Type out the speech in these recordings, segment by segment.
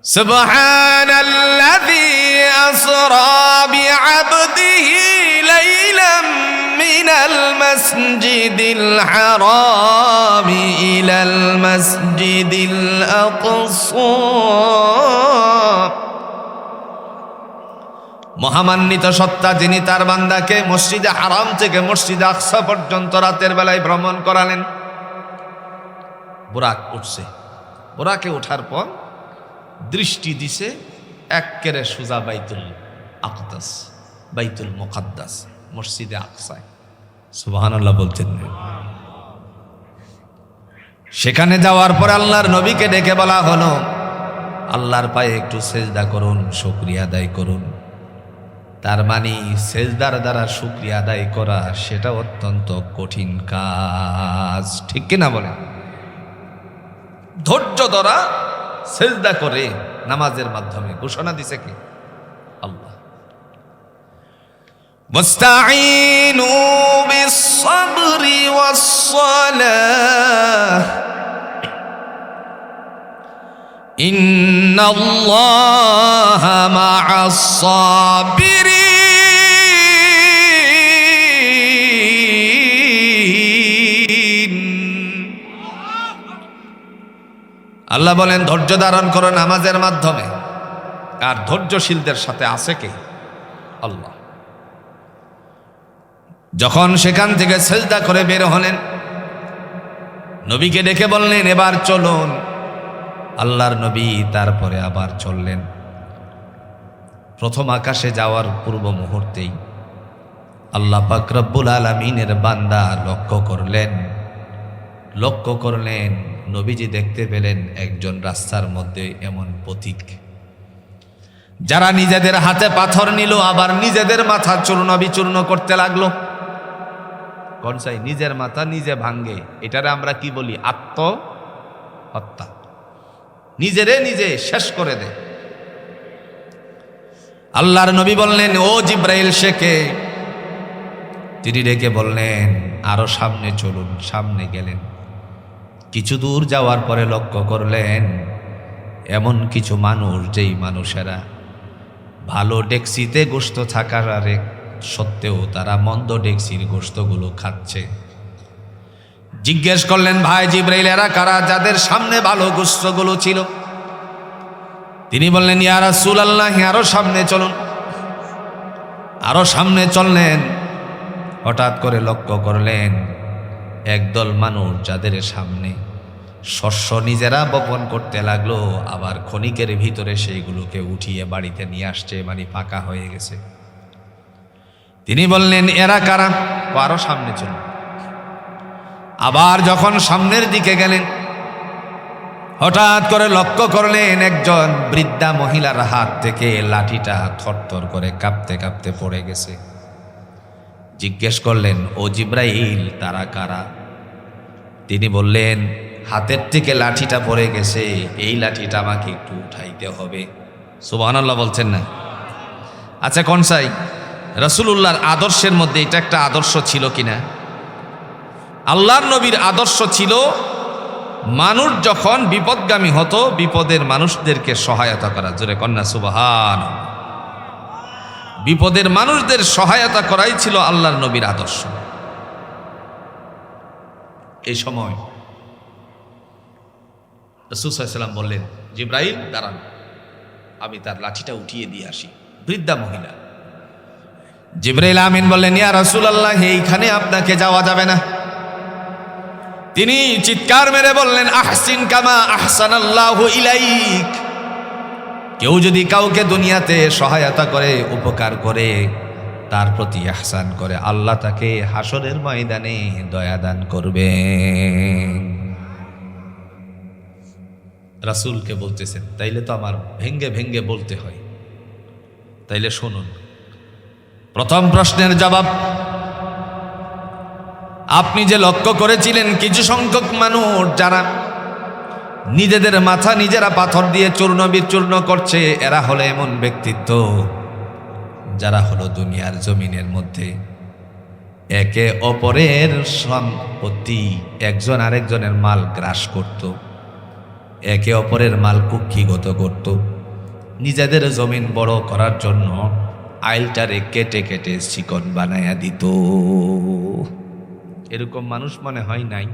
সুবহানাল্লাযী আসরা বিআবদিহি লাইলাম মিনাল মাসজিদিল হারামি ইলাল মাসজিদিল আকসা। মহামান্বিত সত্তা যিনি তার বান্দাকে মসজিদে হারাম থেকে মসজিদে আকসা পর্যন্ত রাতের বেলায় ভ্রমণ করালেন। বুরাক উঠছে, বুরাকে ওঠার পর দৃষ্টি দিছে এক্কেরে সোজা বাইতুল আকদাস, বাইতুল মুকাদ্দাস, মসজিদে আকসায়। সুবহানাল্লাহ বলছেন। সেখানে যাওয়ার পর আল্লাহর নবীকে ডেকে বলা হলো, আল্লাহর পায়ে একটু সেজদা করুন, শুকরিয়া আদায় করুন। তার মানে সেজদার দ্বারা শুকরিয়া আদায় করা সেটা অত্যন্ত কঠিন কাজ, ঠিক কিনা বলেন? ধৈর্য ধরা সেজদা করে নামাজের মাধ্যমে ঘোষণা দিছে কি? আল্লাহ। মুস্তাঈনু বিস-সাবরি ওয়াস-সালাহ ইন্নাল্লাহা মা'আস-সাবিরিন। আল্লাহ বলেন ধৈর্য ধারণ করো নামাজের মাধ্যমে। আর ধৈর্যশীলদের সাথে আছে কে? আল্লাহ। যখন সেখান থেকে সেজদা করে বের হলেন, নবীকে ডেকে বললেন এবার চলুন। আল্লাহর নবী তারপরে আবার চললেন। প্রথম আকাশে যাওয়ার পূর্ব মুহূর্তেই আল্লাহ পাক রব্বুল আলামিনের বান্দা লক্ষ্য করলেন নবীজি দেখতে পেলেন একজন রাস্তার মধ্যে এমন পথিক যারা নিজেদের হাতে পাথর নিল, আবার নিজেদের মাথা চূর্ণ বিচূর্ণ করতে লাগলো। কোন সাই? নিজের মাথা নিজে ভাঙ্গে, এটারে আমরা কি বলি? আত্মহত্যা। নিজেরে নিজে শেষ করে দে। আল্লাহর নবী বললেন ও জিব্রাইল, শেখে। তিনি ডেকে বললেন আরো সামনে চলুন। সামনে গেলেন। কিছু দূর যাওয়ার পরে লক্ষ্য করলেন এমন কিছু মানুষ, যেই মানুষেরা ভালো ডেকসিতে গোশত থাকার সত্ত্বেও তারা মন্দ ডেকসির গোশতগুলো খাচ্ছে। জিজ্ঞেস করলেন ভাই জিব্রাইল, এরা কারা যাদের সামনে ভালো গোশতগুলো ছিল? তিনি বললেন ইয়া রাসূলুল্লাহ, আরো সামনে চলুন। আরো সামনে চললেন। হঠাৎ করে লক্ষ্য করলেন একদল মানুষ যাদের সামনে শস্য নিজেরা বপন করতে লাগলো, আবার খনিকের ভিতরে সেইগুলোকে উঠিয়ে বাড়িতে নিয়ে আসছে, মানে পাকা হয়ে গেছে। তিনি বললেন এরা কারা? আরো সামনে চলুন। আবার যখন সামনের দিকে গেলেন, হঠাৎ করে লক্ষ্য করলেন একজন বৃদ্ধা মহিলার হাত থেকে লাঠিটা থরথর করে কাঁপতে কাঁপতে পড়ে গেছে। জিজ্ঞেস করলেন ও জিব্রাইল, তারা কারা? তিনি বললেন হাতের থেকে লাঠিটা পড়ে গেছে, এই লাঠিটা আমাকে একটু উঠাইতে হবে। সুবহানাল্লাহ বলছেন না? আচ্ছা কোন সাই? রাসূলুল্লাহর আদর্শের মধ্যে এটা একটা আদর্শ ছিল কিনা? আল্লাহর নবীর আদর্শ ছিল মানুষ যখন বিপদগামী হতো, বিপদের মানুষদেরকে সহায়তা করা। জোরে কন্যা সুবহানাল্লাহ। বিপদের মানুষদের সহায়তা করাই ছিল আল্লাহর নবীর আদর্শ। এই সময় রাসূল সাল্লাল্লাহু আলাইহি ওয়াসাল্লাম বললেন জিব্রাইল দাঁড়ান, আমি তার লাঠিটা উঠিয়ে দিয়ে আসি। বৃদ্ধা মহিলা। জিব্রাইল আমিন বললেন ইয়া রাসূলুল্লাহ, এইখানে আপনাকে যাওয়া যাবে না। তিনি চিৎকার মেরে বললেন আহসিন কামা আহসানাল্লাহু ইলাইক। কেউ যদি কাউকে দুনিয়াতে সহায়তা করে, উপকার করে, তার প্রতি ইহসান করে, আল্লাহ তাকে হাসরের ময়দানে দয়া দান করবেন। রাসূলকে বলতেছেন, তাইলে তো আমার ভেঙ্গে ভেঙ্গে বলতে হয়। তাইলে শুনুন, প্রথম প্রশ্নের জবাব, আপনি যে লক্ষ্য করেছিলেন কিছু সংখ্যক মানুষ যারা নিজেদের মাথা নিজেরা পাথর দিয়ে চূর্ণ বিচূর্ণ করছে, এরা হলো এমন ব্যক্তিত্ব যারা হলো দুনিয়ার জমিনের মধ্যে একে অপরের সম্পত্তি, একজন আরেকজনের মাল গ্রাস করত। একে অপরের মাল কুক্ষিগত করত, নিজেদের জমিন বড় করার জন্য আইলটারে কেটে কেটে চিকন বানায়া দিত। এরকম মানুষ মনে হয় নাই?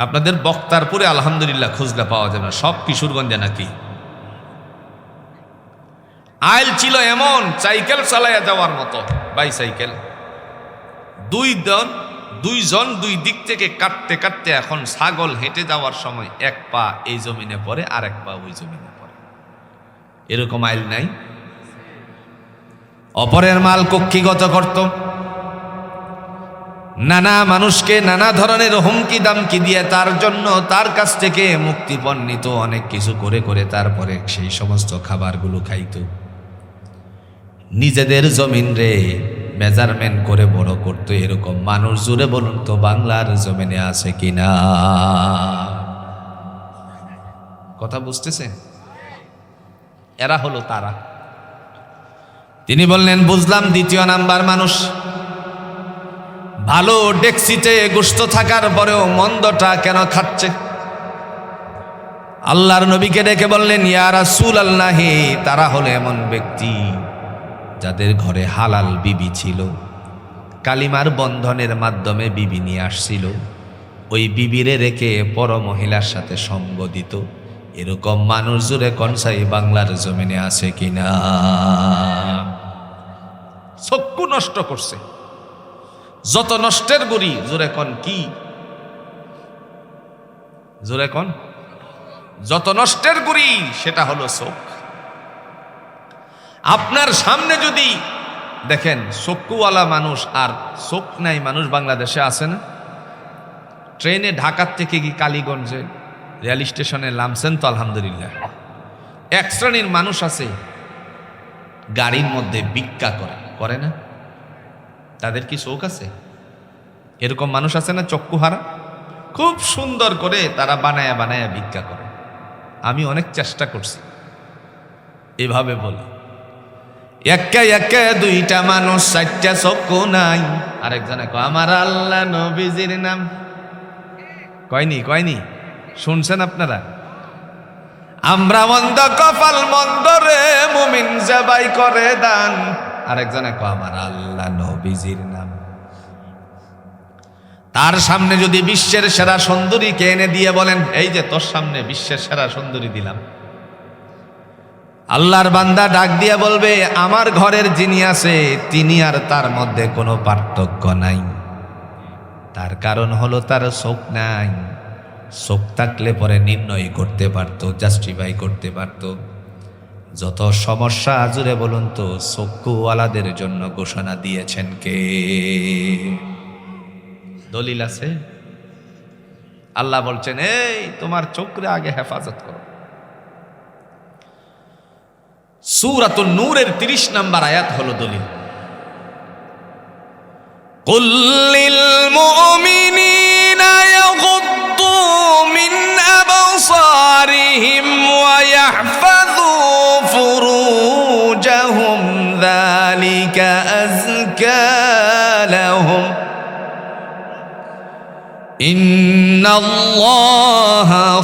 আপনাদের বক্তারপুরে আলহামদুলিল্লাহ খুঁজলে পাওয়া যাবে না, সব কিশোরগঞ্জে নাকি। আইল ছিল এমন সাইকেল চালাইয়া যাওয়ার মতো, বাইসাইকেল। দুইজন দুই দিক থেকে কাটতে কাটতে এখন ছাগল হেঁটে যাওয়ার সময় এক পা এই জমিনে পড়ে আর এক পা ওই জমিনে পড়ে। এরকম আইল নাই? অপরের মাল কক্ষিগত করত, নানা মানুষকে নানা ধরনের হুমকি দামকি দিয়ে তার জন্য তার কাছ থেকে মুক্তিপণ নিত, অনেক কিছু করে করে তারপরে সেই সমস্ত খাবারগুলো খাইত। নিজেদের জমিন রে মেজারমেন্ট করে বড় করতো। এরকম মানুষ জুড়ে বলুন তো বাংলার জমিনে আছে কিনা? কথা বুঝতেছে? এরা হলো তারা। তিনি বললেন, বুঝলাম দ্বিতীয় নাম্বার মানুষ ভালো ডেকসিতে গোশত থাকার পরেও মন্দটা কেন খাচ্ছে। আল্লাহর নবীকে ডেকে বললেন, ইয়া রাসূলুল্লাহ, তারা হলো এমন ব্যক্তি যাদের ঘরে হালাল বিবি ছিল, কালিমার বন্ধনের মাধ্যমে বিবি নিয়ে আসছিল, ওই বিবিরে রেখে পর মহিলার সাথে সঙ্গ দিত। এরকম মানুষ জুড়ে কনসাই বাংলার জমিনে আছে কিনা? চক্ষু নষ্ট করছে, যত নষ্টের গুড়ি। জোরে কন কি? জোরে কন। যত নষ্টের গুড়ি সেটা হলো চোখ। আপনার সামনে যদি দেখেন চক্ষুওয়ালা মানুষ আর চোখ নাই মানুষ বাংলাদেশে আছে না? ট্রেনে ঢাকার থেকে কি কালীগঞ্জে রেল স্টেশনে নামছেন তো আলহামদুলিল্লাহ, এক শ্রেণীর মানুষ আছে গাড়ির মধ্যে ভিক্ষা করে না? তাদের কি চোখ আছে? এরকম মানুষ আছে না চক্ষুহারা? খুব সুন্দর করে তারা বানায়া বানায়া ভিক্ষা করে। আমি অনেক চেষ্টা করছি এভাবে বলে, একা একা দুইটা মানুষ চারটা চক্ষু নাই। আরেকজনে কয় আমার আল্লাহ নবীজির নাম। কয়নি? শুনছেন আপনারা? আমরা মন্দ কপাল মন্দ রে, মুমিন জবাই করে দান। আরেকজনে কয় আমার আল্লাহ নবীজির নাম। তার সামনে যদি বিশ্বের সেরা সুন্দরীকে এনে দিয়ে বলেন, এই যে তোর সামনে বিশ্বের সেরা সুন্দরী দিলাম, আল্লাহর বান্দা ডাক দিয়ে বলবে, আমার ঘরের যিনি আছে তিনি আর তার মধ্যে কোনো পার্থক্য নাই। তার কারণ হলো তার চোখ নাই। চোখ থাকলে পরে নির্ণয় করতে পারত, জাস্টিফাই করতে পারত। যত সমস্যা জুড়ে বলুন তো চক্ষুওয়ালাদের জন্য ঘোষণা দিয়েছেন কে? দলিল আছে? আল্লাহ বলছেন, এই তোমার চোখরে আগে হেফাজত করো। সূরাতুন নূরের 30 নম্বর আয়াত হলো দলিল। কুল লিল মুমিনিনা ইয়াগুদ্দু মিন আবসারিহিম ওয়া ইয়াহফাযু ফুরুজাহুম যালিকা আযকা লাহুম ইন্নাল্লাহা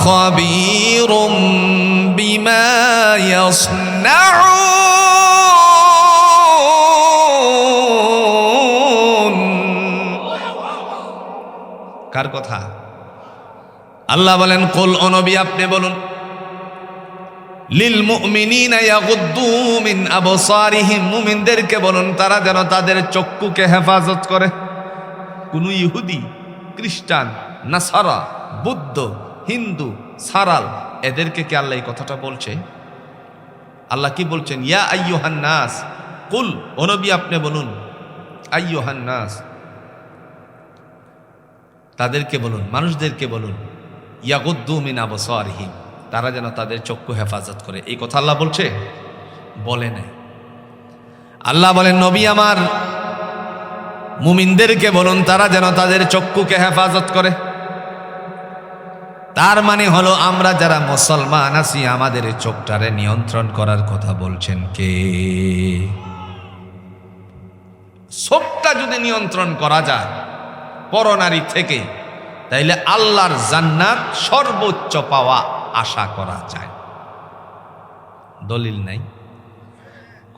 খাবীরুম বিমা ইয়াসনাউন। কার কথা? আল্লাহ বলেন, কুল ও নবী আপনি বলুন, লিল মুমিনিনা ইয়াগুদ্দু মিন আবসারিহিম, মুমিনদেরকে বলুন তারা যেন তাদের চক্ষুকে হেফাজত করে। কোন ইহুদি, খ্রিস্টান, নাসারা, বুদ্ধ, হিন্দু, সারাল এদেরকে কি আল্লাহ এই কথাটা বলছে? আল্লাহ কি বলছেন? ইয়া আইয়ুহান নাস, কুল ও নবী আপনি বলুন, আইয়ুহান নাস তাদেরকে বলুন, মানুষদেরকে বলুন, ইয়াগুদ্দু মিন আবসারিহিম তারা যেন তাদের চক্ষু হেফাজত করে। এই কথা আল্লাহ বলছে? বলে নাই। আল্লাহ বলেন, নবী আমার মুমিনদেরকে বলুন তারা যেন তাদের চক্ষুকে হেফাজত করে। তার মানে হলো আমরা যারা মুসলমান আছি আমাদের চোখটারে নিয়ন্ত্রণ করার কথা বলছেন কে? চোখটা যদি নিয়ন্ত্রণ করা যায় পরনারী থেকে, তাইলে আল্লাহর জান্নাত সর্বোচ্চ পাওয়া আশা করা যায়। দলিল নাই,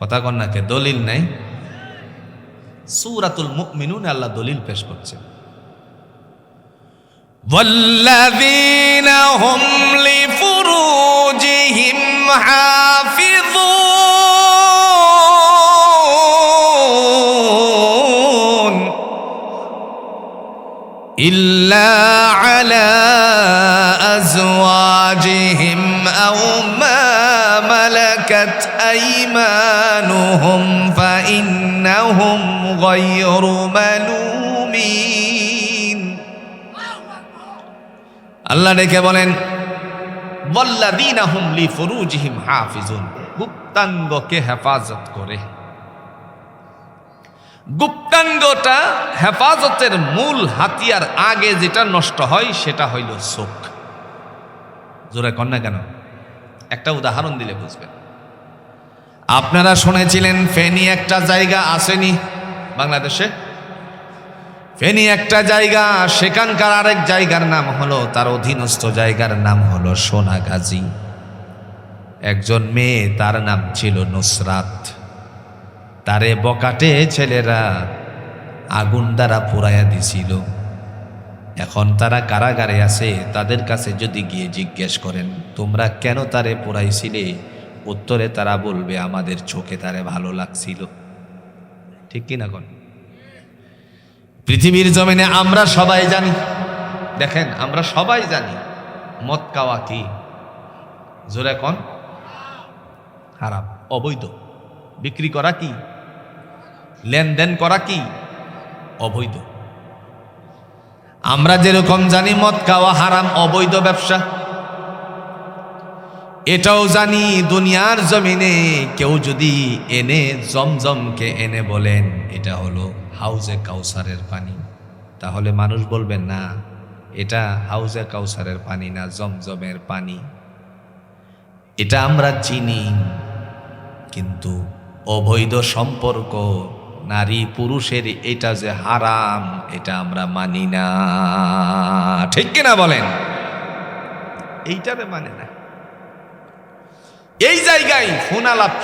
কথা কন্যাকে দলিল নাই। সূরাতুল মুমিনুন আল্লাহ দলিল পেশ করছেন, ওয়াল্লাযীনা হুম লিফুরুজিহিম হাফিযুন ইল্লা আলা আযওয়াজিহিম আও মা মালাকাত আইমানুহুম ফাইন্নাহুম গায়রু মালুমিন। আল্লাহ ডেকে বলেন, ওয়াল্লাযীনা হুম লিফুরুজিহিম হাফিজুন, গুপ্তাঙ্গকে হেফাজত করে। গুপ্তাঙ্গটা হেফাজতের মূল হাতিয়ার, আগে যেটা নষ্ট হয় সেটা হইল চোখ। জোরে কন্যা কেন? একটা উদাহরণ দিলে বুঝবেন। আপনারা শুনেছিলেন ফেনী একটা জায়গা আসেনি বাংলাদেশে? ফেনী একটা জায়গা, সেখানকার আরেক জায়গার নাম হলো, তার অধীনস্থ জায়গার নাম হলো সোনাগাজী। একজন মেয়ে, তার নাম ছিল নুসরাত। তারে বকাটে ছেলেরা আগুন দ্বারা পুড়াইয়া দিছিল। এখন তারা কারাগারে আছে। তাদের কাছে যদি গিয়ে জিজ্ঞেস করেন তোমরা কেন তারে পোড়াইছিলে, উত্তরে তারা বলবে আমাদের চোখে তারে ভালো লাগছিল। ঠিক কিনা কোন? পৃথিবীর জমিনে আমরা সবাই জানি, দেখেন আমরা সবাই জানি মদ খাওয়া কি, জোরে কোন? হারাম, অবৈধ। বিক্রি করা কি? লেনদেন করা কি? অবৈধ। আমরা যেরকম জানি মদ খাওয়া হারাম, অবৈধ ব্যবসা, এটাও জানি দুনিয়ার জমিনে কেউ যদি এনে জমজমকে এনে বলেন এটা হলো হাউজে কাউসারের পানি, তাহলে মানুষ বলবেন না এটা হাউজে কাউসারের পানি না, জমজমের পানি। এটা আমরা চিনি, কিন্তু অবৈধ সম্পর্ক নারী পুরুষের এটা যে হারাম এটা আমরা মানি না। ঠিক কিনা বলেন? এইটারে মানে না। এই জায়গায় ফোন আলাপ,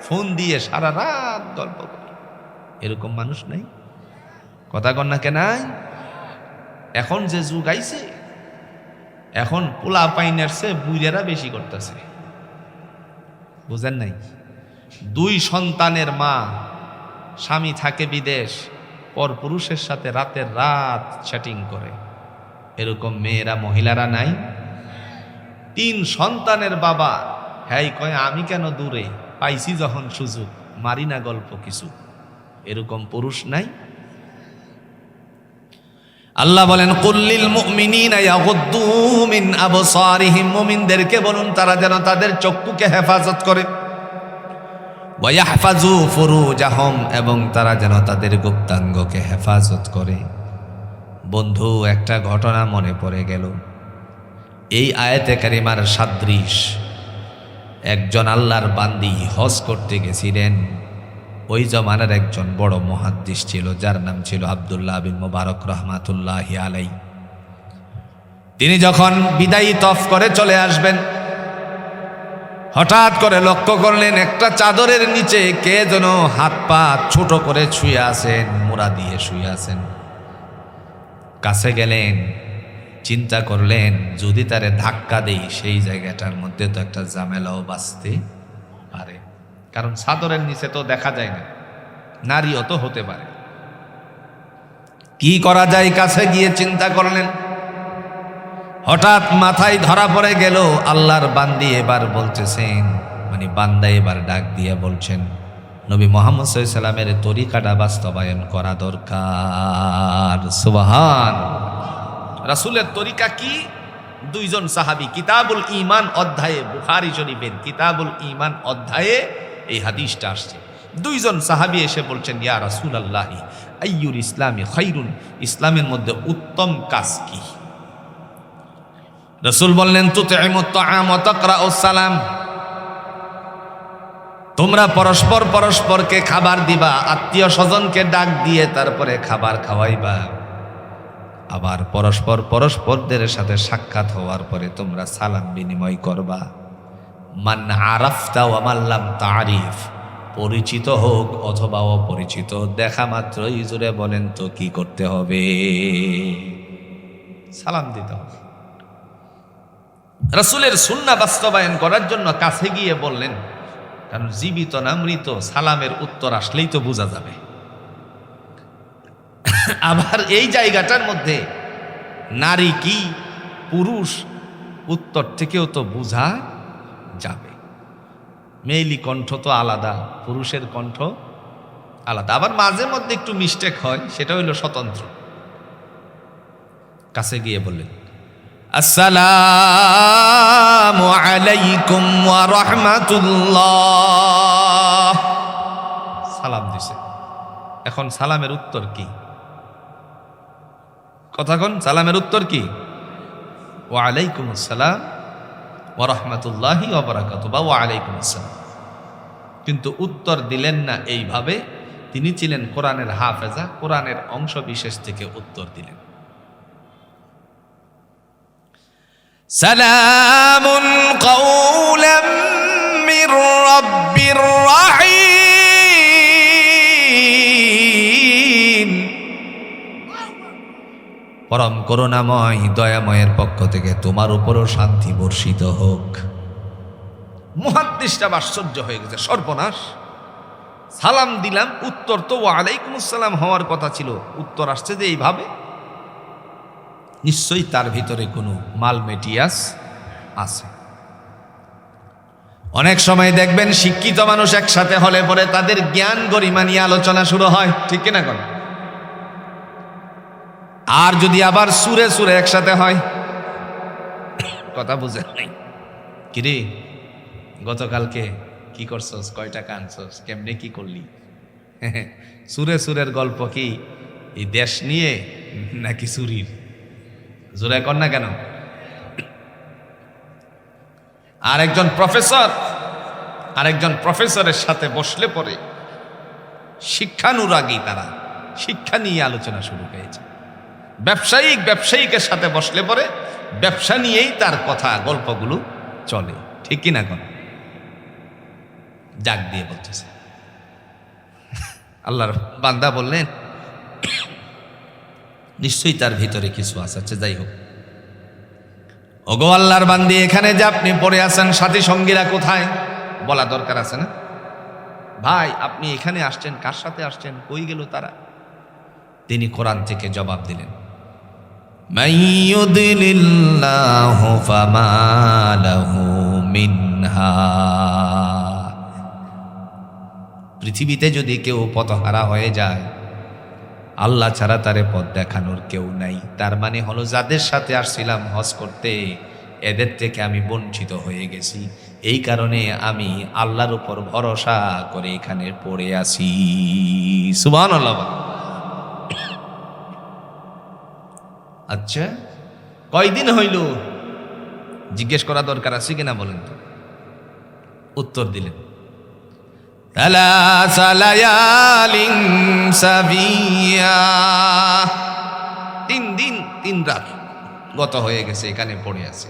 ফোন দিয়ে সারা রাত গল্প করে, এরকম মানুষ নাই? কথা কন না কেন? এখন যে যুগ আইছে, এখন পোলা পাইনের চেয়ে বুইরেরা বেশি করতেছে, বুঝেন নাই? 2 সন্তানের মা, স্বামী থাকে বিদেশ, পর পুরুষের সাথে রাতের রাত চ্যাটিং করে, এরকম মেয়েরা, মহিলারা নাই? 3 সন্তানের বাবা, হ্যাঁ কয় আমি কেন দূরে, পাইছি যখন সুযোগ মারি না গল্প কিছু, এরকম পুরুষ নাই? আল্লাহ বলেন কুল্লিল মুমিনিনা ইয়াগুদ্দু মিন আবসারিহিম, মুমিনদেরকে বলুন তারা যেন তাদের চক্ষুকে হেফাজত করে, ওয়া ইয়াহফাজু ফুরুজাহুম, এবং তারা যেন তাদের গুপ্তাঙ্গকে হেফাজত করে। বন্ধু, একটা ঘটনা মনে পড়ে গেল। এই আয়াতে কারিমার সাদৃশ একজন আল্লাহর বান্দি হজ করতে গেছিলেন। ওই জমানার একজন বড় মুহাদ্দিস ছিল, যার নাম ছিল আব্দুল্লাহ বিন মুবারক রহমাতুল্লাহি আলাইহি। তিনি যখন বিদায়ী তফ করে চলে আসবেন, হঠাৎ করে লক্ষ্য করলেন একটা চাদরের নিচে কে যেন হাত পা ছোট করে শুয়ে আছেন, মোড়া দিয়ে শুয়ে আছেন। কাছে গেলেন, চিন্তা করলেন যদি তারে ধাক্কা দেই সেই জায়গাটার মধ্যে তো একটা ঝামেলাও বাঁচতে পারে, কারণ চাদরের নিচে তো দেখা যায় না, নারীও তো হতে পারে। কি করা যায়? কাছে গিয়ে চিন্তা করলেন। হঠাৎ মাথায় ধরা পড়ে গেল আল্লাহর বান্দি এবার বলতেছেন, মানে বান্দা এবার ডাক দিয়ে বলছেন নবী মুহাম্মদ সাল্লাল্লাহু আলাইহি সাল্লামের তরিকাটা বাস্তবায়ন করা দরকার। সুবহান। রাসূলের তরিকা কি? 2 জন সাহাবী কিতাবুল ঈমান অধ্যায়ে, বুখারী শরীফের কিতাবুল ঈমান অধ্যায়ে এই হাদিসটা আসছে। 2 জন সাহাবী এসে বলছেন ইয়া রাসূলুল্লাহি আইয়ুল ইসলামি খায়রুন, ইসলামের মধ্যে উত্তম কাজ কি? রাসূল বললেন তুতঈমুত তাআম ওয়া তাকরাউস সালাম, তোমরা পরস্পর পরস্পরকে খাবার দিবা, আত্মীয় স্বজনকে ডাক দিয়ে তারপরে খাবার খাওয়াইবা। আবার পরস্পরদের সাথে সাক্ষাৎ হওয়ার পরে তোমরা সালাম বিনিময় করবা। মান আরাফতা ওয়া মান লাম তারিফ, পরিচিত হোক অথবা অপরিচিত, দেখা মাত্রই জোরে বলেন তো কি করতে হবে? সালাম দিতে হবে। রাসূলের সুন্নাহ বাস্তবায়ন করার জন্য কাছে গিয়ে বললেন, কারণ জীবিত না মৃত সালামের উত্তর আসলেই তো বোঝা যাবে। আবার এই জায়গাটার মধ্যে নারী কি পুরুষ উত্তর থেকেও তো বোঝা যাবে। মেইলি কণ্ঠ তো আলাদা, পুরুষের কণ্ঠ আলাদা। আবার মাঝে মধ্যে একটু মিস্টেক হয়, সেটা হইল স্বতন্ত্র। কাছে গিয়ে বললেন, আসসালামু আলাইকুম ওয়া রাহমাতুল্লাহ। সালাম দিছে। এখন সালামের উত্তর কি? কথা কোন, সালামের উত্তর কি? ওয়া আলাইকুম আসসালাম ওয়া রাহমাতুল্লাহি ওয়া বারাকাতুহু, বা ওয়া আলাইকুম আসসালাম। কিন্তু উত্তর দিলেন না এইভাবে। তিনি ছিলেন কোরআনের হাফেজা, কোরআনের অংশ বিশেষ থেকে উত্তর দিলেন, সালামুন কাওলাম মির রাব্বির রাহিম। পরম করুণাময় দয়াময়ের পক্ষ থেকে তোমার উপরও শান্তি বর্ষিত হোক। মুহাদ্দিসরা আশ্চর্য হয়ে গেছে, সর্বনাশ! সালাম দিলাম, উত্তর তো ওয়া আলাইকুম আসসালাম হওয়ার কথা ছিল, উত্তর আসছে যে এইভাবে। নিশ্চয়ই তার ভিতরে কোনো মালমেটিয়াস আছে। অনেক সময় দেখবেন শিক্ষিত মানুষ একসাথে হলে পরে তাদের জ্ঞান গরিমা নিয়ে আলোচনা শুরু হয়, ঠিক কিনা কোন? আর যদি আবার সুরে সুরে একসাথে হয়, কথা বুঝে নাই। কিরে গতকালকে কি করছস, কয় টাকা আনছস, কেমনে কি করলি? সুরে সুরের গল্প কি এই দেশ নিয়ে নাকি চুরির? জোরে কর না কেন? আরেকজন প্রফেসরের সাথে বসলে পরে শিক্ষানুরাগী, তারা শিক্ষা নিয়ে আলোচনা শুরু হয়েছে। ব্যবসায়ীকের সাথে বসলে পরে ব্যবসা নিয়েই তার কথা গল্পগুলো চলে, ঠিক কিনা কোন? ডাক দিয়ে বলতেছে, আল্লাহর বান্দা বললেন নিশ্চয়ই তার ভিতরে কিছু আছে। যাই হোক, ওগো আল্লাহর বান্দি, এখানে যে আপনি পড়ে আছেন সাথী সঙ্গীরা কোথায়? বলা দরকার আছে না? ভাই আপনি এখানে আসছেন, কার সাথে আসছেন, কই গেল তারা? তিনি কোরআন থেকে জবাব দিলেন, মাইয়ুদিলিল্লাহু ফামা লাহু মিন হাদ। পৃথিবীতে যদি কেউ পথহারা হয়ে যায়, আল্লাহ ছাড়া তারে পথ দেখানোর কেউ নাই। তার মানে হলো যাদের সাথে আসছিলাম হজ করতে, এদের থেকে আমি বঞ্চিত হয়ে গেছি। এই কারণে আমি আল্লাহর উপর ভরসা করে এখানে পড়ে আছি। সুবহানাল্লাহ। আচ্ছা, কয়দিন হইল? জিজ্ঞেস করা দরকার আছে কিনা বলেন তো? উত্তর দিলেন, 3 লায়ালিন সাবিয়া। 3 দিন 3 রাত গত হয়ে গেছে, এখানে পড়ে আছে।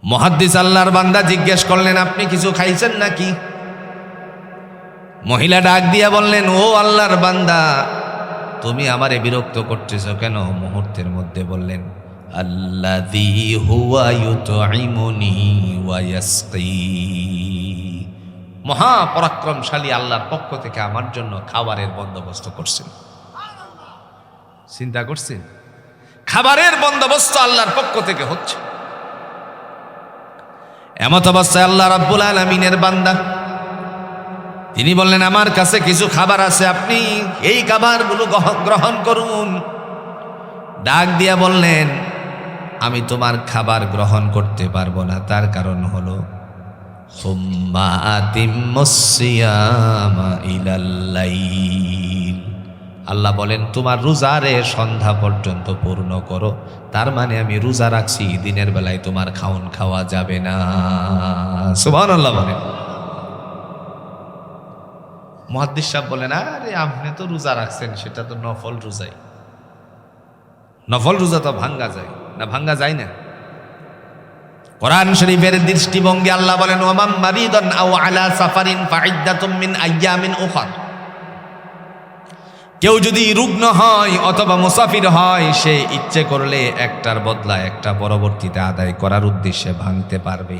মুহাদ্দিস আল্লাহর বান্দা জিজ্ঞেস করলেন, আপনি কিছু খাইছেন নাকি? মহিলা ডাক দিয়া বললেন, ও আল্লাহর বান্দা, তুমি আমারে বিরক্ত করতেছ কেন? মুহূর্তের মধ্যে বললেন, আল্লাযী হুয়া ইউতঈমুনি ওয়া ইয়াসকি। মহাপরাক্রমশালী আল্লাহর পক্ষ থেকে আমার জন্য খাবারের বন্দোবস্ত করছেন। চিন্তা করছেন? খাবারের বন্দোবস্ত আল্লাহর পক্ষ থেকে হচ্ছে। এমত অবস্থায় আল্লাহ রাব্বুল আলামিনের বান্দা তিনি বললেন, আমার কাছে কিছু খাবার আছে, আপনি এই খাবারগুলো গ্রহণ করুন। ডাক দিয়া বললেন, আমি তোমার খাবার গ্রহণ করতে পারবো না। তার কারণ হলো সুম্মা আতিম্মুস সিয়ামা ইলাল লাইল। আল্লাহ বলেন, তোমার রোজারে সন্ধ্যা পর্যন্ত পূর্ণ করো। তার মানে আমি রোজা রাখছি, দিনের বেলায় তোমার খাওন খাওয়া যাবে না। সুবহানাল্লাহ বলেন। মুহাদ্দিস সাহেব বলেন, আরে আপনি তো রোজা রাখছেন, সেটা তো নফল রোজাই, নফল রোজা তো ভাঙ্গা যায় না, ভাঙ্গা যায় না। কোরআন শরীফের দৃষ্টিভঙ্গি আল্লাহ বলেন ওয়ামাম মারিদান আও আলা সাফারিন ফাইদ্দাতুম মিন আইয়ামিন উখর। কেউ যদি রুগ্ন হয় অথবা মুসাফির হয়, সে ইচ্ছে করলে একটার বদলা একটা পরবর্তীতে আদায় করার উদ্দেশ্যে ভাঙতে পারবে।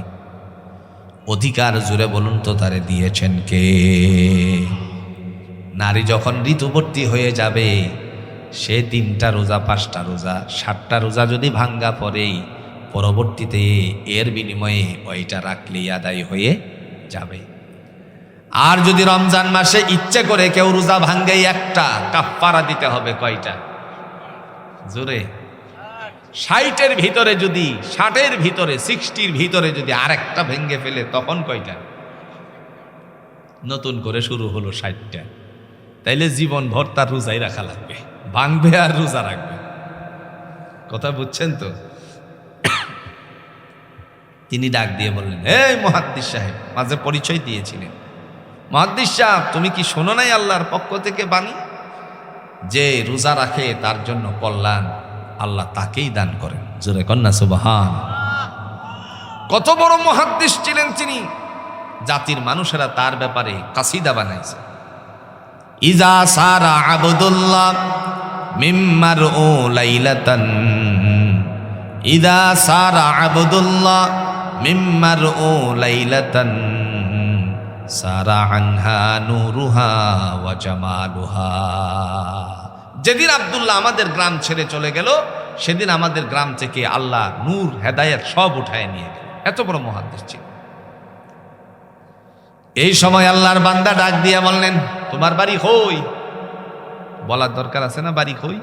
অধিকার জুড়ে বলুন তো তারে দিয়েছেন কে? নারী যখন ঋতুবর্তী হয়ে যাবে, সে 3টা রোজা 5টা রোজা 7টা রোজা যদি ভাঙ্গা পড়েই, পরবর্তীতে এর বিনিময়ে ওইটা রাখলেই আদায় হয়ে যাবে। আর যদি রমজান মাসে ইচ্ছে করে কেউ রোজা ভাঙ্গে, একটা কাফারা দিতে হবে। কয়টা? জোরে 60-এর ভিতরে যদি 60-এর ভিতরে 60-র ভিতরে যদি আরেকটা ভেঙ্গে ফেলে, তখন কয়টা? নতুন করে শুরু হলো 60টা। তাইলে জীবন ভর তার রোজাই রাখা লাগবে, ভাঙবে আর রোজা রাখবে। কথা বুঝছেন তো? তিনি ডাক দিয়ে বললেন, এই মুহাদ্দিস সাহেব, মাঝে পরিচয় দিয়েছিলেন, মুহাদ্দিস সাহেব তুমি কি শোনো নাই আল্লাহর পক্ষ থেকে বাণী, যে রোজা রাখে তার জন্য কল্যাণ আল্লাহ তাকেই দান করেন। জোরে কন্যা সুবহান। কত বড় মুহাদ্দিস ছিলেন তিনি, জাতির মানুষেরা তার ব্যাপারে কাসিদা বানাইছে। ইজা সারা আবদুল্লাহ মিম্মার ও লাইলাতান, ইদা সারা আবদুল্লাহ মিম্মার ও লাইলাতান সারা আনহা নূরুহা ওয়া জামালুহা। যেদিন আব্দুল্লাহ আমাদের গ্রাম ছেড়ে চলে গেল, সেদিন আমাদের গ্রাম থেকে আল্লাহ নূর হেদায়েত সব উঠায় নিয়ে গেল। এত বড় মুহাদ্দিস ছিল। এই সময় আল্লাহর বান্দা ডাক দিয়ে বললেন, তোমার বাড়ি কই? বলার দরকার আছে না বাড়ি কই?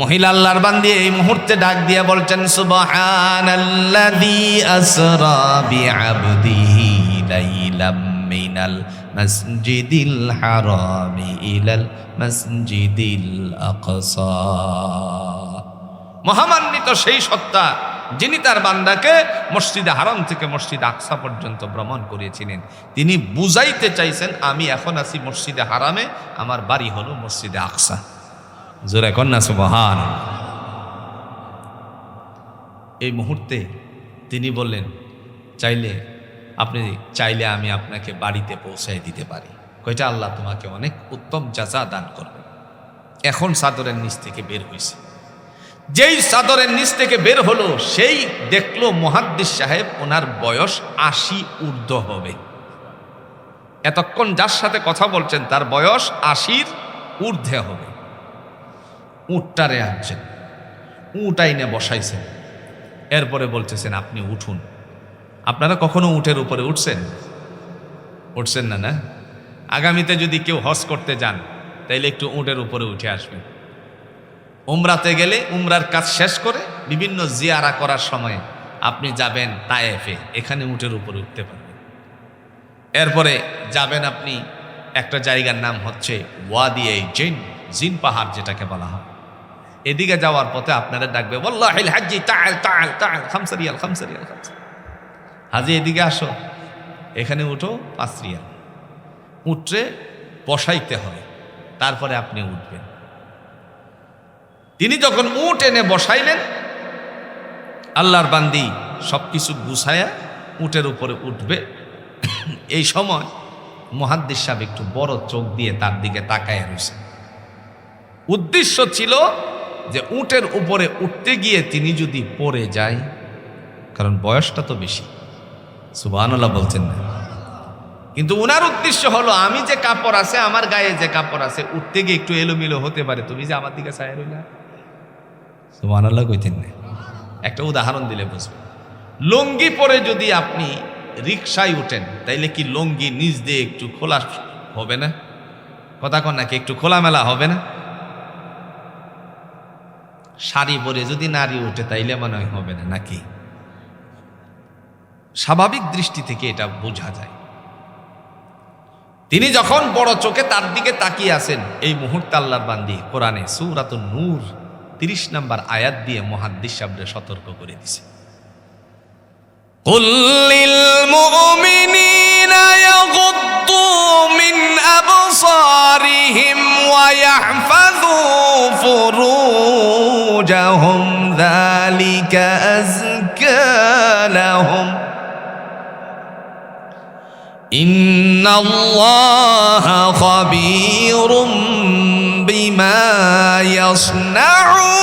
মহিলা আল্লাহর বান্দি এই মুহূর্তে ডাক দিয়ে বলছেন, সুবহানাল্লাযী আসরা বিআবদিহি লাইলাম মিনাল মাসজিদিল হারামি ইলাল মাসজিদিল আকসা। মহামান্বিত সেই সত্তা যিনি তার বান্দাকে মসজিদে হারাম থেকে মসজিদে আকসা পর্যন্ত ভ্রমণ করিয়েছিলেন। তিনি বুঝাইতে চাইছেন, আমি এখন আছি মসজিদে হারামে, আমার বাড়ি হলো মসজিদে আকসা। জোরে কন্যা সুবহান। এই মুহূর্তে তিনি বললেন, আপনি চাইলে আমি আপনাকে বাড়িতে পৌঁছায় দিতে পারি। কয়টা? আল্লাহ তোমাকে অনেক উত্তম জাযা দান করবে। এখন চাদরের নিচ থেকে বের হয়েছে। যেই চাদরের নিচ থেকে বের হলো, সেই দেখলো মুহাদ্দিস সাহেব, ওনার বয়স 80 ঊর্ধ্ব হবে। এতক্ষণ যার সাথে কথা বলছেন তার বয়স 80-র ঊর্ধ্বে হবে। উটটারে আনছেন, উট আইনে বসাইছেন, এরপরে বলতেছেন আপনি উঠুন। আপনারা কখনো উটের উপরে উঠছেন? উঠছেন না? না? আগামীতে যদি কেউ হজ করতে যান, তাইলে একটু উটের উপরে উঠে আসবেন। উমরাতে গেলে উমরার কাজ শেষ করে বিভিন্ন জিয়ারা করার সময় আপনি যাবেন তায়েফে, এখানে উটের উপরে উঠতে পারবেন। এরপরে যাবেন আপনি একটা জায়গার নাম হচ্ছে ওয়াদি জিন, জিন পাহাড় যেটাকে বলা হয়। এদিকে যাওয়ার পথে আপনারা ডাকবে, ওয়াল্লাহিল হাজ্জি তাআল তাআল তাআল, খামসা রিয়াল খামসা রিয়াল খামসা। হাজি এদিকে আসো, এখানে উঠো 5 রিয়াল। উঠে বসাইতে হয়, তারপরে আপনি উঠবেন। তিনি যখন উট এনে বসাইলেন, আল্লাহর বান্দি সবকিছু গুছায়া উটের উপরে উঠবে। এই সময় মুহাদ্দিস সাহেব একটু বড় চোখ দিয়ে তার দিকে তাকায় রয়েছে। উদ্দেশ্য ছিল যে উটের উপরে উঠতে গিয়ে তিনি যদি পড়ে যায়, কারণ বয়সটা তো বেশি। সুবহানাল্লাহ বলছেন না? কিন্তু উনার উদ্দেশ্য হলো, আমি যে কাপড় আছে, আমার গায়ে যে কাপড় আছে, উঠতে গিয়ে একটু এলোমেলো হতে পারে, তুমি যে আমার দিকে চায় রইলা। সুবহানাল্লাহ কইতেন না? একটা উদাহরণ দিলে বুঝবেন। লুঙ্গি পরে যদি আপনি রিকশায় উঠেন, তাইলে কি লুঙ্গি নিচ দিয়ে একটু খোলা হবে না? কথা কন নাকি? একটু খোলামেলা হবে না? শাড়ি পরে যদি নারী উঠে, তাইলে মনে হয় হবে না নাকি? স্বাভাবিক দৃষ্টি থেকে এটা বোঝা যায়। তিনি যখন বড় চোখে তার দিকে তাকিয়ে আছেন, এই মুহূর্তে আল্লাহর বান্দি কোরআনে সূরাতুন নূর 30 নম্বর আয়াত দিয়ে মুহাদ্দিস সাহেবকে সতর্ক করে দিছে। কুল লিল মুমিনিনা ইয়াগুদ্দু মিন আবসারিহিম ওয়া ইয়াহফাযু ফুরুজাহুম ذلك أزكى لهم إن الله خبير بما يصنعون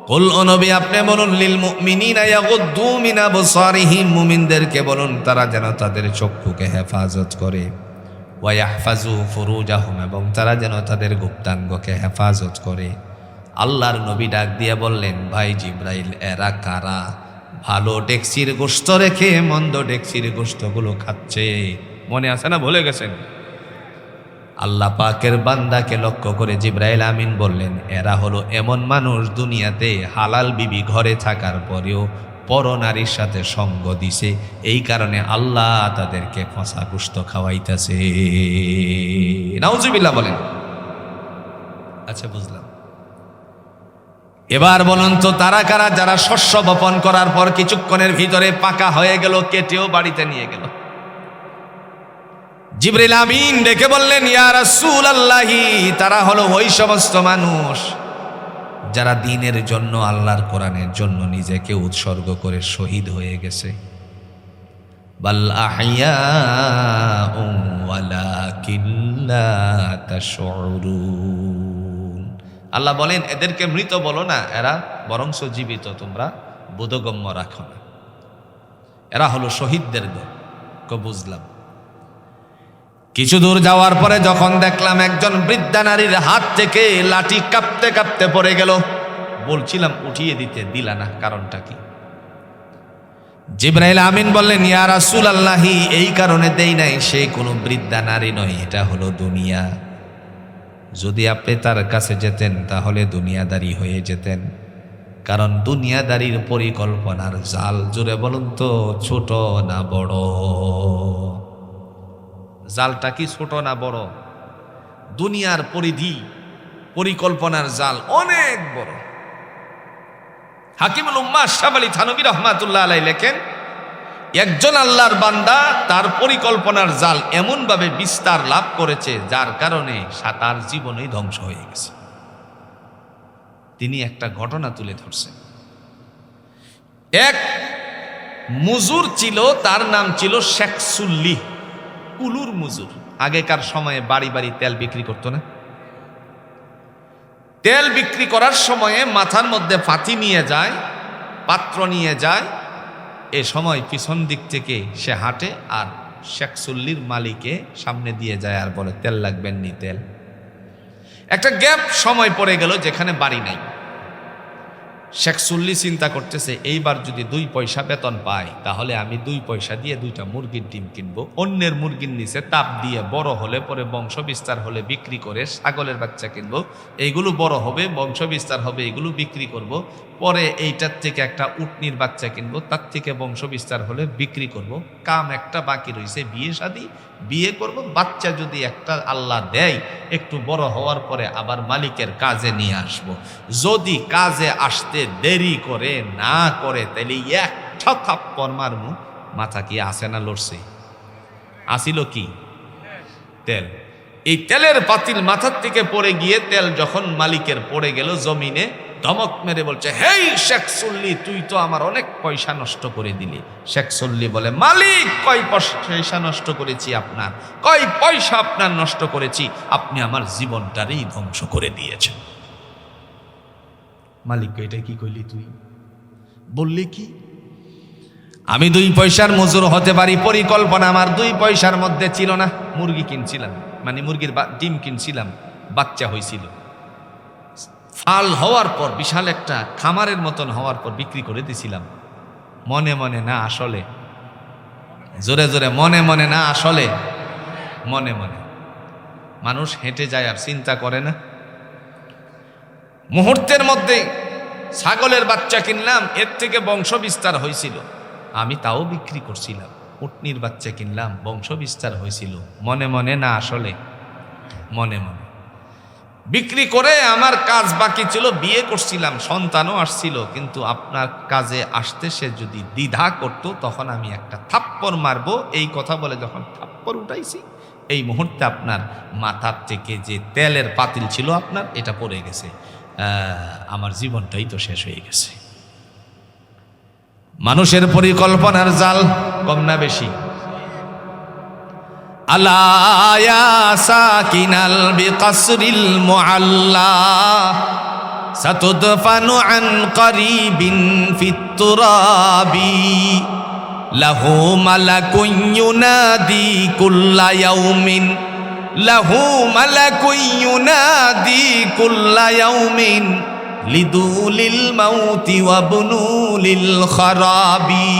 কুল ও নবী আপনি বলুন লিল মুমিনিনা ইয়াগুদ্দু মিন আবসারিহিম, মুমিনদেরকে বলুন তারা যেন তাদের চক্ষুকে হেফাজত করে, ওয়া ইয়াহফাজু ফুরুজাহুম, এবং তারা যেন তাদের গুপ্তাঙ্গকে হেফাজত করে। আল্লাহর নবী ডাক দিয়ে বললেন, ভাই জিব্রাইল, এরা কারা? ভালো ডেক্সির গোশত রেখে মন্দ ডেক্সির গোশতগুলো খাচ্ছে। মনে আছে না, ভুলে গেছেন? আল্লাহ পাকের বান্দাকে লক্ষ্য করে জিব্রাইল আমিন বললেন, এরা হলো এমন মানুষ দুনিয়াতে হালাল বিবি ঘরে থাকার পরেও পরনারীর সাথে সঙ্গ দিছে, এই কারণে আল্লাহ তাদেরকে ফসা গোশত খাওয়াইতেছে। নাউজুবিল্লাহ বলেন। আচ্ছা, বুঝলাম। এবার বলুন তো তারা কারা যারা শস্য বপন করার পর কিছুক্ষণের ভিতরে পাকা হয়ে গেল, কেটেও বাড়িতে নিয়ে গেল? জিবরিল আমিন ডেকে বললেন, ইয়া রাসূলুল্লাহি, তারা হলো ওই সমস্ত মানুষ যারা দ্বীনের জন্য, আল্লাহর কোরআনের জন্য নিজেকে উৎসর্গ করে শহীদ হয়ে গেছে। বাল আহইয়াউ ওয়ালাকিন লা তাশউরুন। আল্লাহ বলেন এদেরকে মৃত বলো না, এরা বরংস জীবিত, তোমরা বোধগম্য রাখো না। এরা হলো শহীদদের দল। বুঝলাম। কিছু দূর যাওয়ার পরে যখন দেখলাম একজন বৃদ্ধা নারীর হাত থেকে লাঠি কাঁপতে কাঁপতে পড়ে গেল, বলছিলাম উঠিয়ে দিতে, দিলা না, কারণটা কি? জিবরাইল আমিন বললেন, ইয়া রাসূলুল্লাহি, এই কারণে দেই নাই, সে কোনো বৃদ্ধা নারী নয়, এটা হলো দুনিয়া। যদি আপনি তার কাছে যেতেন তাহলে দুনিয়াদারি হয়ে যেতেন, কারণ দুনিয়াদারির পরিকল্পনার জাল, জোরে বলুন তো, ছোট না বড়? জালটা কি ছোট না বড়? দুনিয়ার পরিধি, পরিকল্পনার জাল অনেক বড়। হাকিমুল উম্মাহ শাহ আলী থানভী রাহমাতুল্লাহ আলাইহি লেখেন, একজন আল্লাহর বান্দা তার পরিকল্পনার জাল এমন ভাবে বিস্তার লাভ করেছে, যার কারণে তার জীবনই ধ্বংস হয়ে গেছে। তিনি একটা ঘটনা তুলে ধরছেন। এক মুজুর ছিল, তার নাম ছিল শেখ সুল্লি, কুলুর মুজুর। আগেকার সময়ে বাড়ি বাড়ি তেল বিক্রি করতো না? তেল বিক্রি করার সময়ে মাথার মধ্যে ফাতি নিয়ে যায়, পাত্র নিয়ে যায়। এ সময় পিছন দিক থেকে সে হাঁটে আর শেখ সুল্লির মালিকে সামনে দিয়ে যায় আর বলে, তেল লাগবেন নি তেল। একটা গ্যাপ সময় পড়ে গেল যেখানে বাড়ি নাই। শেখ সুল্লি চিন্তা করতেছে, এইবার যদি 2 পয়সা বেতন পাই তাহলে আমি 2 পয়সা দিয়ে 2টা মুরগির ডিম কিনবো, অন্যের মুরগির নিচে তাপ দিয়ে বড় হলে পরে বংশ বিস্তার হলে বিক্রি করে ছাগলের বাচ্চা কিনবো, এইগুলো বড় হবে, বংশ বিস্তার হবে, এগুলো বিক্রি করব। পরে এইটার থেকে একটা উটনির বাচ্চা কিনবো, তার থেকে বংশ বিস্তার হলে বিক্রি করব। কাম একটা বাকি রয়েছে, বিয়ে শাদী, বিয়ে করব। বাচ্চা যদি একটা আল্লাহ দেয়, একটু বড় হওয়ার পরে আবার মালিকের কাজে নিয়ে আসব। যদি কাজে আসতে দেরি করে না করে তাহলে একটা থাপ্পড় মারমু। মাথা কি আসে না লড়ছে? আসিল কি? তেল। এই তেলের পাতিল মাথার থেকে পড়ে গিয়ে তেল যখন মালিকের পড়ে গেল জমিনে, ধমক মেরে বলছে, হেই শেখ সুল্লি, তুই তো আমার অনেক পয়সা নষ্ট করে দিলি। শেখ সুল্লি বলে, মালিক, কয় পয়সা নষ্ট করেছি আপনার? কয় পয়সা আপনার নষ্ট করেছি? আপনি আমার জীবনটারই ধ্বংস করে দিয়েছেন। মালিক, এটা কি কইলি তুই? বললি কি? আমি 2 পয়সার মজুর হতে পারি, পরিকল্পনা আমার 2 পয়সার মধ্যে ছিল না। মুরগি কিনছিলাম, মানে মুরগির ডিম কিনছিলাম, বাচ্চা হয়েছিল, ফাল হওয়ার পর বিশাল একটা খামারের মতন হওয়ার পর বিক্রি করে দিছিলাম। মনে মনে না আসলে, জোরে জোরে মনে মনে না আসলে, মনে মনে। মানুষ হেঁটে যায় আর চিন্তা করে না। মুহূর্তের মধ্যে ছাগলের বাচ্চা কিনলাম, এর থেকে বংশ বিস্তার হয়েছিল, আমি তাও বিক্রি করছিলাম। উটনির বাচ্চা কিনলাম, বংশ বিস্তার হয়েছিল। মনে মনে না আসলে, মনে মনে। বিক্রি করে আমার কাজ বাকি ছিল, বিয়ে করছিলাম, সন্তানও আসছিল, কিন্তু আপনার কাজে আসতে সে যদি দ্বিধা করত তখন আমি একটা থাপ্পড় মারবো। এই কথা বলে যখন থাপ্পড় উঠাইছি, এই মুহূর্তে আপনার মাথার থেকে যে তেলের পাতিল ছিল আপনার এটা পড়ে গেছে, আমার জীবনটাই তো শেষ হয়ে গেছে। মানুষের পরিকল্পনার জাল কম না বেশি? আলা ইয়া সাকিনাল বিকসরিল মুআল্লা সাতুদফানু আন করিবিন ফিত তুরাবি লাহু মালাকুন ইউনাদি কুল্লা ইয়াউমিন লাহু মালাকুন ইউনাদি কুল্লা ইয়াউমিন লিদুলিল মাউতি ওয়া বুনুলিল খারাবি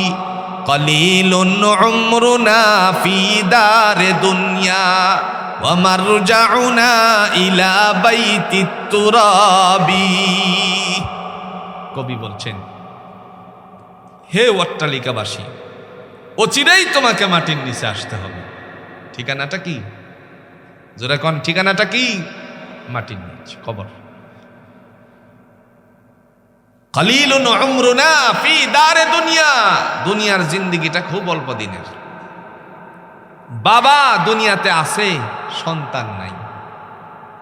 কলিলুন উমরুনা ফি দারে দুনিয়া ওয়া মারজাউনা ইলা বাইতিত তুরাবি। কবি বলছেন, হে অট্টালিকাবাসী, অচিরেই তোমাকে মাটির নিচে আসতে হবে। ঠিকানাটা কি? জোরে কোন ঠিকানাটা কি? মাটির নিচে, কবর। কলিলুন উমরুনা ফি দারে দুনিয়া, দুনিয়ার জিন্দেগিটা খুব অল্প দিনের। বাবা দুনিয়াতে আছে, সন্তান নাই,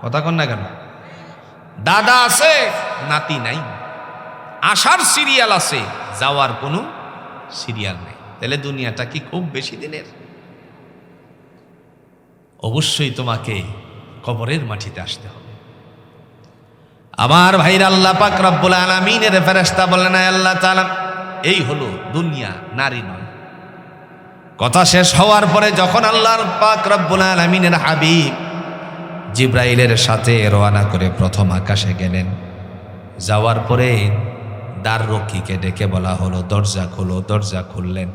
কথা কন না কেন? দাদা আছে, নাতি নাই। আসার সিরিয়াল আছে, যাওয়ার কোনো সিরিয়াল নেই। তাহলে দুনিয়াটা কি খুব বেশি দিনের? অবশ্যই তোমাকে কবরের মাটিতে আসতে হবে। আমার ভাইরা, আল্লাহ পাক রব্বুল আলামিনের ফেরেশতা বলেন, আল্লাহ তাআলা এই হলো দুনিয়া, নারী নয়। কথা শেষ হওয়ার পরে যখন আল্লাহর পাক রব্বুল আলামিনের হাবিব জিব্রাইলের সাথে রওনা করে প্রথম আকাশে গেলেন, যাওয়ার পরে দ্বাররক্ষীকে ডেকে বলা হলো দরজা খোলো। দরজা খুললেন।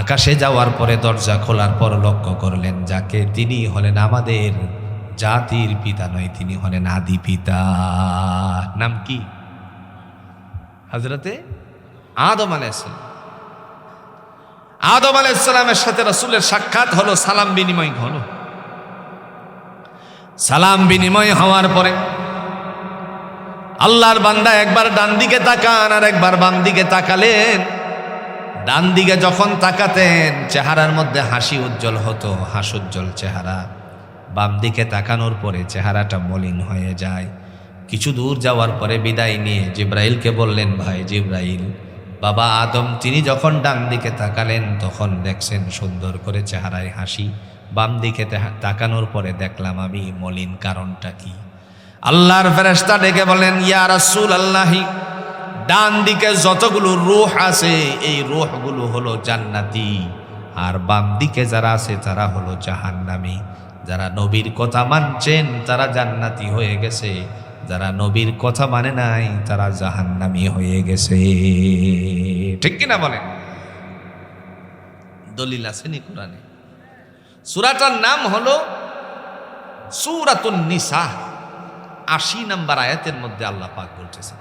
আকাশে যাওয়ার পরে দরজা খোলার পর লক্ষ্য করলেন যাকে, তিনি হলেন আমাদের জাতির পিতা নয়, তিনি হলেন আদি পিতা। নাম কি? হযরতে আদম আলাইহিস সালাম। আদম আলাইহিস সালামের সাথে রাসূলের সাক্ষাৎ হলো, সালাম বিনিময় হলো। সালাম বিনিময় হওয়ার পরে আল্লাহর বান্দা একবার ডান দিকে তাকান আর একবার বাম দিকে তাকালেন। ডান দিকে যখন তাকাতেন চেহারার মধ্যে হাসি উজ্জ্বল হতো, হাস্যোজ্জ্বল চেহারা। বাম দিকে তাকানোর পরে চেহারাটা মলিন হয়ে যায়। কিছু দূর যাওয়ার পরে বিদায় নিয়ে জিব্রাইলকে বললেন, ভাই জিব্রাইল, বাবা আদম তিনি যখন ডান দিকে তাকালেন তখন দেখছেন সুন্দর করে চেহারায় হাসি, বাম দিকে তাকানোর পরে দেখলাম আমি মলিন, কারণটা কি? আল্লাহর ফেরেশতা ডেকে বলেন, ইয়া রাসূলুল্লাহি, ডান দিকে যতগুলো রূহ আছে এই রূহগুলো হলো জান্নাতি, আর বাম দিকে যারা আছে তারা হলো জাহান্নামী। যারা নবীর কথা মানছেন তারা জান্নাতি হয়ে গেছে, যারা নবীর কথা মানে নাই তারা জাহান্নামী হয়ে গেছে। ঠিক কিনা বলেন? দলিল আছে নি কোরআনে? সূরাটার নাম হলো সূরাতুন নিসা। ৮০ নম্বর আয়াতের মধ্যে আল্লাহ পাক বলতেছেন,